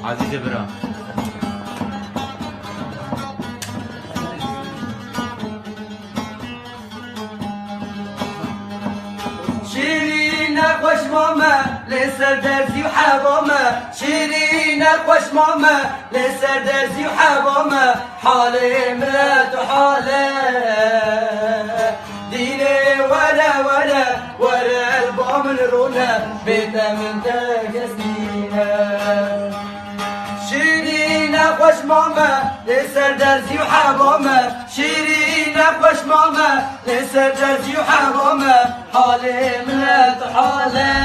عزیز برام شيرين خوش ماما لسر درزي وحبامة شيرين خوش ماما لسر درزي وحبامة حالي مرات وحالي ديني ولا البام الرونا بيتا من تاكسينا شيرين خوش ماما لسر درزي وحبامة شيرين خوش ماما لسر درزي وحبامة حالي مرات وحالي